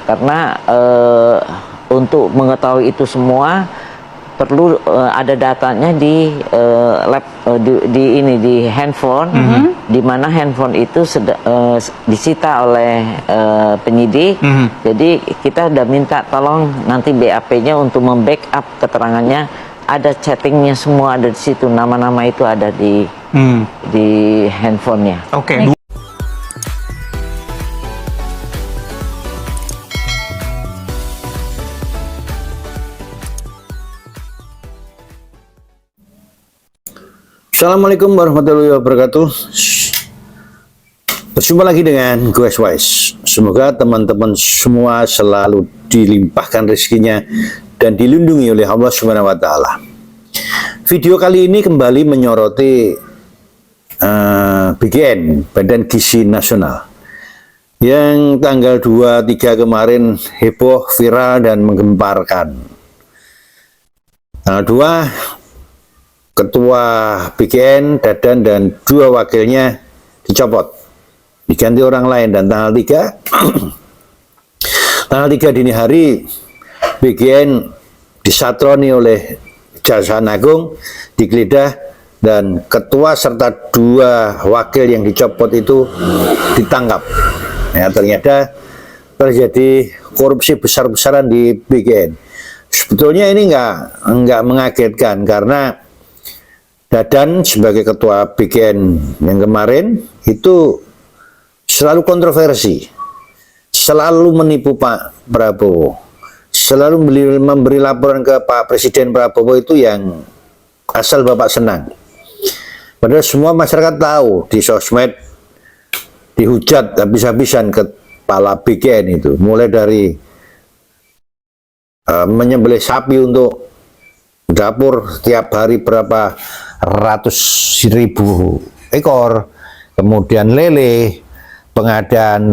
karena untuk mengetahui itu semua perlu ada datanya di lab di handphone, di mana handphone itu disita oleh penyidik. Jadi kita udah minta tolong nanti BAP-nya untuk membackup keterangannya, ada chattingnya semua ada di situ, nama-nama itu ada di handphonenya. Oke. Assalamualaikum warahmatullahi wabarakatuh. Berjumpa lagi dengan gue Wise. Semoga teman-teman semua selalu dilimpahkan rezekinya dan dilindungi oleh Allah Subhanahu wa Ta'ala. Video kali ini kembali menyoroti BGN, Badan Gizi Nasional, yang tanggal 2-3 kemarin heboh, viral, dan menggemparkan. Tanggal 2, Ketua BGN, Dadan, dan 2 wakilnya dicopot, diganti orang lain. Dan tanggal 3 tanggal 3 dini hari BGN disatroni oleh Kejaksaan Agung, digeledah, dan ketua serta 2 wakil yang dicopot itu ditangkap. Ya, ternyata terjadi korupsi besar-besaran di BGN. Sebetulnya ini nggak mengagetkan, karena Dadan sebagai ketua BGN yang kemarin itu selalu kontroversi, selalu menipu Pak Prabowo, selalu memberi laporan ke Pak Presiden Prabowo itu yang asal Bapak senang. Padahal semua masyarakat tahu, di sosmed dihujat habis-habisan kepala BGN itu, mulai dari menyembelih sapi untuk dapur tiap hari berapa ratus ribu ekor, kemudian lele, pengadaan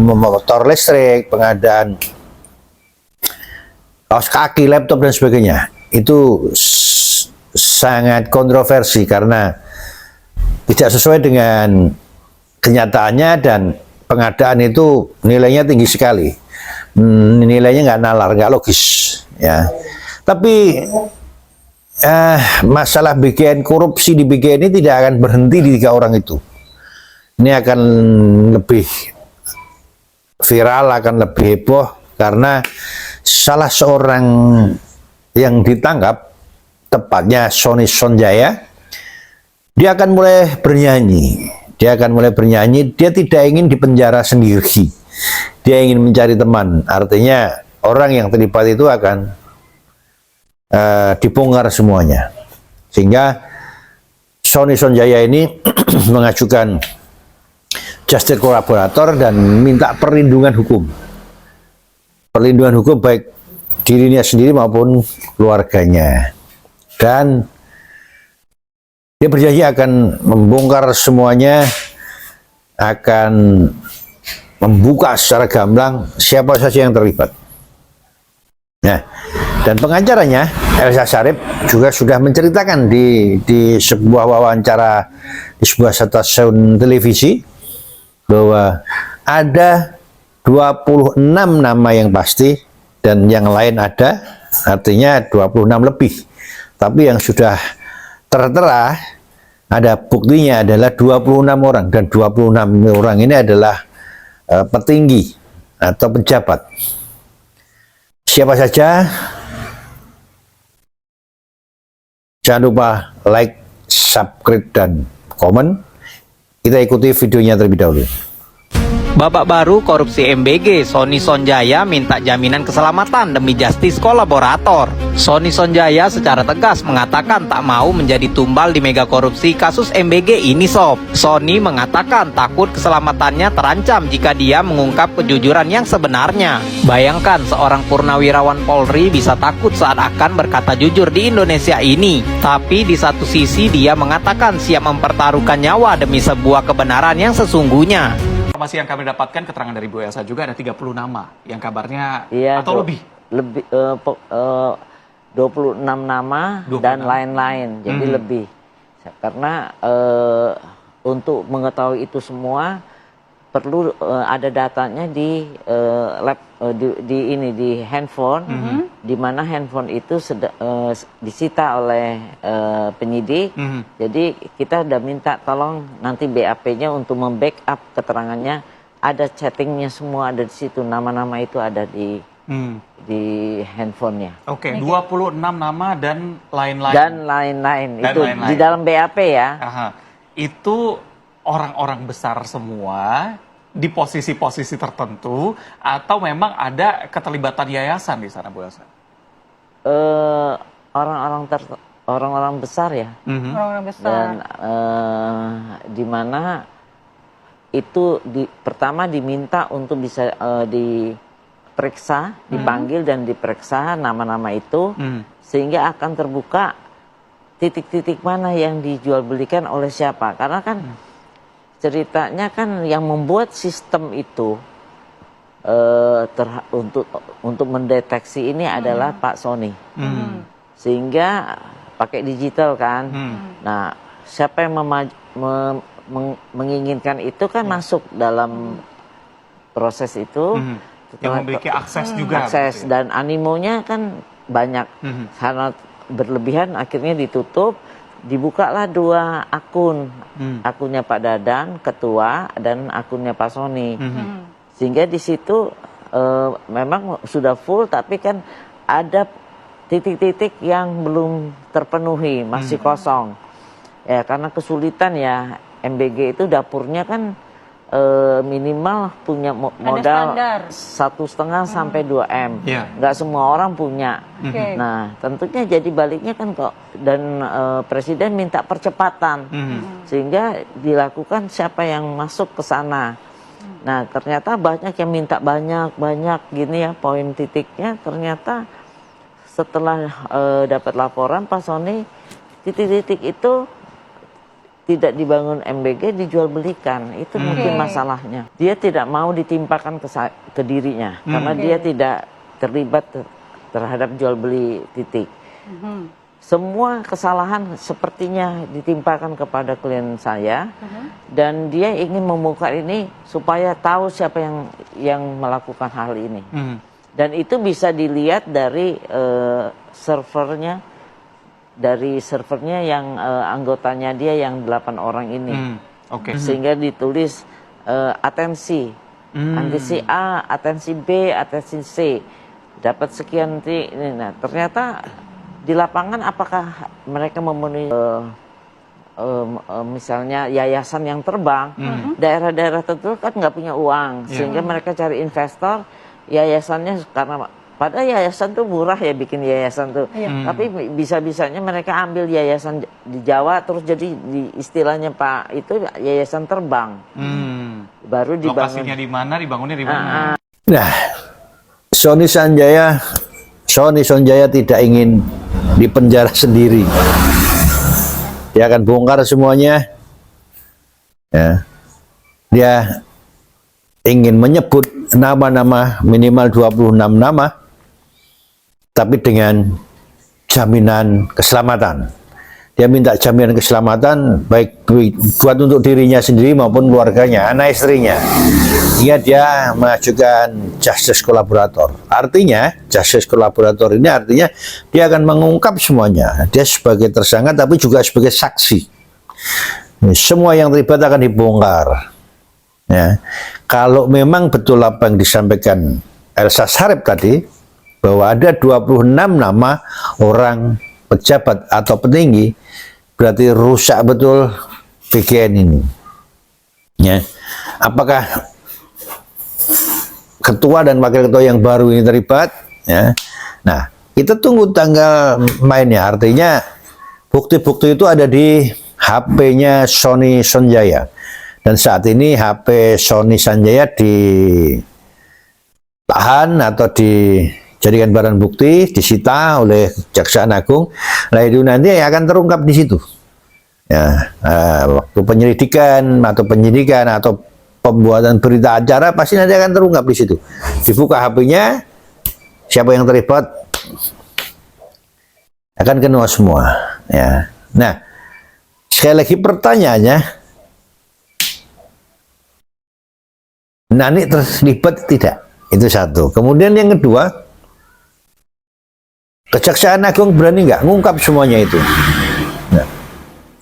motor listrik, pengadaan kaos kaki, laptop, dan sebagainya. Itu sangat kontroversi karena tidak sesuai dengan kenyataannya, dan pengadaan itu nilainya tinggi sekali, nilainya nggak nalar, nggak logis, ya. Tapi masalah BGN, korupsi di BGN ini tidak akan berhenti di 3 orang itu. Ini akan lebih viral, akan lebih heboh, karena salah seorang yang ditangkap, tepatnya Sony Sonjaya, dia akan mulai bernyanyi. Dia tidak ingin dipenjara sendiri. Dia ingin mencari teman. Artinya orang yang terlibat itu akan dibongkar semuanya, sehingga Sony Sonjaya ini mengajukan justice kolaborator dan minta perlindungan hukum baik dirinya sendiri maupun keluarganya, dan dia berjanji akan membongkar semuanya, akan membuka secara gamblang siapa saja yang terlibat. Nah, dan pengacaranya Elsa Sharif juga sudah menceritakan di sebuah wawancara di sebuah stasiun televisi bahwa ada 26 nama yang pasti dan yang lain ada, artinya 26 lebih. Tapi yang sudah tertera, ada buktinya adalah 26 orang, dan 26 orang ini adalah petinggi atau pejabat. Siapa saja? Jangan lupa like, subscribe, dan komen. Kita ikuti videonya terlebih dahulu. Babak baru korupsi MBG, Sony Sonjaya minta jaminan keselamatan demi justice kolaborator. Sony Sonjaya secara tegas mengatakan tak mau menjadi tumbal di mega korupsi kasus MBG ini sob. Sony mengatakan takut keselamatannya terancam jika dia mengungkap kejujuran yang sebenarnya. Bayangkan seorang purnawirawan Polri bisa takut saat akan berkata jujur di Indonesia ini. Tapi di satu sisi dia mengatakan siap mempertaruhkan nyawa demi sebuah kebenaran yang sesungguhnya. Informasi yang kami dapatkan, keterangan dari Bu Elsa juga ada 30 nama yang kabarnya atau lebih 26 nama 26. Dan lain-lain, jadi lebih, karena untuk mengetahui itu semua perlu ada datanya di lab di handphone, di mana handphone itu disita oleh penyidik. Jadi kita udah minta tolong nanti BAP-nya untuk membackup keterangannya, ada chattingnya semua ada di situ, nama-nama itu ada di handphonenya. Oke, 26 nama dan lain-lain. Dan lain-lain Dan itu lain-lain. di dalam BAP ya. Aha. Itu orang-orang besar semua di posisi-posisi tertentu atau memang ada keterlibatan yayasan di sana, Bu Elsa? Orang-orang besar ya. Orang-orang besar. Dan di mana itu pertama diminta untuk bisa diperiksa, dipanggil dan diperiksa nama-nama itu, sehingga akan terbuka titik-titik mana yang dijual belikan oleh siapa. Karena kan ceritanya kan yang membuat sistem itu untuk mendeteksi ini adalah Pak Sony. Sehingga pakai digital kan. Nah, siapa yang menginginkan itu kan masuk dalam proses itu. Yang memiliki akses juga. Akses dan animonya kan banyak. Karena berlebihan akhirnya ditutup. Dibukalah 2 akun. Akunnya Pak Dadan, ketua, dan akunnya Pak Sony. Sehingga di situ memang sudah full, tapi kan ada titik-titik yang belum terpenuhi, masih kosong. Ya, karena kesulitan ya, MBG itu dapurnya kan minimal punya modal 1,5 sampai 2 M. Nggak semua orang punya. Nah, tentunya jadi baliknya kan kok. Dan Presiden minta percepatan. Sehingga dilakukan siapa yang masuk ke sana. Nah, ternyata banyak yang minta banyak gini ya, poin titiknya. Ternyata setelah dapat laporan Pak Sony, titik-titik itu tidak dibangun MBG, dijual belikan. Itu mungkin masalahnya. Dia tidak mau ditimpakan ke dirinya. Karena dia tidak terlibat terhadap jual beli titik. Semua kesalahan sepertinya ditimpakan kepada klien saya. Dan dia ingin membuka ini supaya tahu siapa yang melakukan hal ini. Dan itu bisa dilihat dari servernya. Dari servernya yang anggotanya dia yang 8 orang ini. Sehingga ditulis atensi. Atensi A, atensi B, atensi C. Dapat sekian ini. Nah, ternyata di lapangan apakah mereka memenuhi misalnya yayasan yang terbang, daerah-daerah tertentu kan nggak punya uang. Sehingga mereka cari investor, yayasannya karena pada yayasan tuh murah ya bikin yayasan tuh. Tapi bisa-bisanya mereka ambil yayasan di Jawa terus jadi di istilahnya Pak itu yayasan terbang. Baru dibangun. Lokasinya di mana, dibangunnya di mana? Nah, Sony Sonjaya tidak ingin dipenjara sendiri. Dia akan bongkar semuanya. Ya. Dia ingin menyebut nama-nama minimal 26 nama, tapi dengan jaminan keselamatan. Dia minta jaminan keselamatan baik buat untuk dirinya sendiri maupun keluarganya, anak istrinya. Hingga dia mengajukan justice collaborator. Artinya, justice collaborator ini artinya dia akan mengungkap semuanya. Dia sebagai tersangka tapi juga sebagai saksi. Semua yang terlibat akan dibongkar. Ya. Kalau memang betul apa yang disampaikan Elsa Sharif tadi, bahwa ada 26 nama orang pejabat atau petinggi, berarti rusak betul BGN ini. Ya. Apakah ketua dan wakil ketua yang baru ini terlibat? Ya. Nah, kita tunggu tanggal mainnya. Artinya bukti-bukti itu ada di HP-nya Sony Sonjaya. Dan saat ini HP Sony Sonjaya ditahan atau dijadikan barang bukti, disita oleh Kejaksaan Agung. Nah, itu nanti akan terungkap di situ. Ya, waktu penyelidikan atau penyidikan atau pembuatan berita acara pasti nanti akan terungkap di situ. Dibuka HP-nya, siapa yang terlibat akan kena semua. Ya. Nah, sekali lagi pertanyaannya, Nani terlibat tidak? Itu satu. Kemudian yang kedua, Kejaksaan Agung berani nggak ngungkap semuanya itu?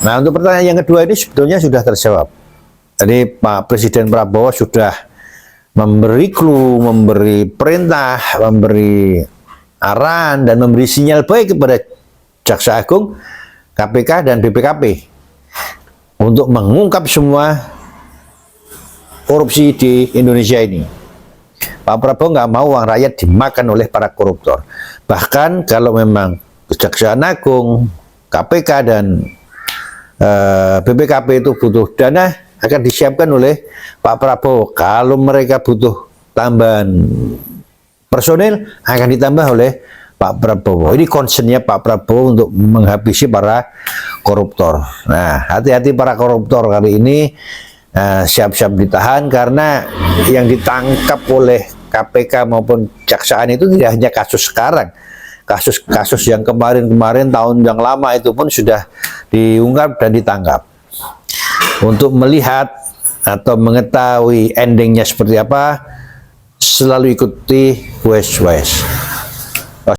Nah, untuk pertanyaan yang kedua ini sebetulnya sudah terjawab. Jadi Pak Presiden Prabowo sudah memberi clue, memberi perintah, memberi arahan, dan memberi sinyal baik kepada Jaksa Agung, KPK, dan BPKP untuk mengungkap semua korupsi di Indonesia ini. Pak Prabowo nggak mau uang rakyat dimakan oleh para koruptor. Bahkan kalau memang Kejaksaan Agung, KPK, dan BPKP itu butuh dana, akan disiapkan oleh Pak Prabowo. Kalau mereka butuh tambahan personil, akan ditambah oleh Pak Prabowo. Ini concernnya Pak Prabowo untuk menghabisi para koruptor. Nah, hati-hati para koruptor kali ini, siap-siap ditahan, karena yang ditangkap oleh KPK maupun Kejaksaan itu tidak hanya kasus sekarang. Kasus-kasus yang kemarin-kemarin, tahun yang lama itu pun sudah diungkap dan ditangkap. Untuk melihat atau mengetahui endingnya seperti apa, selalu ikuti West West.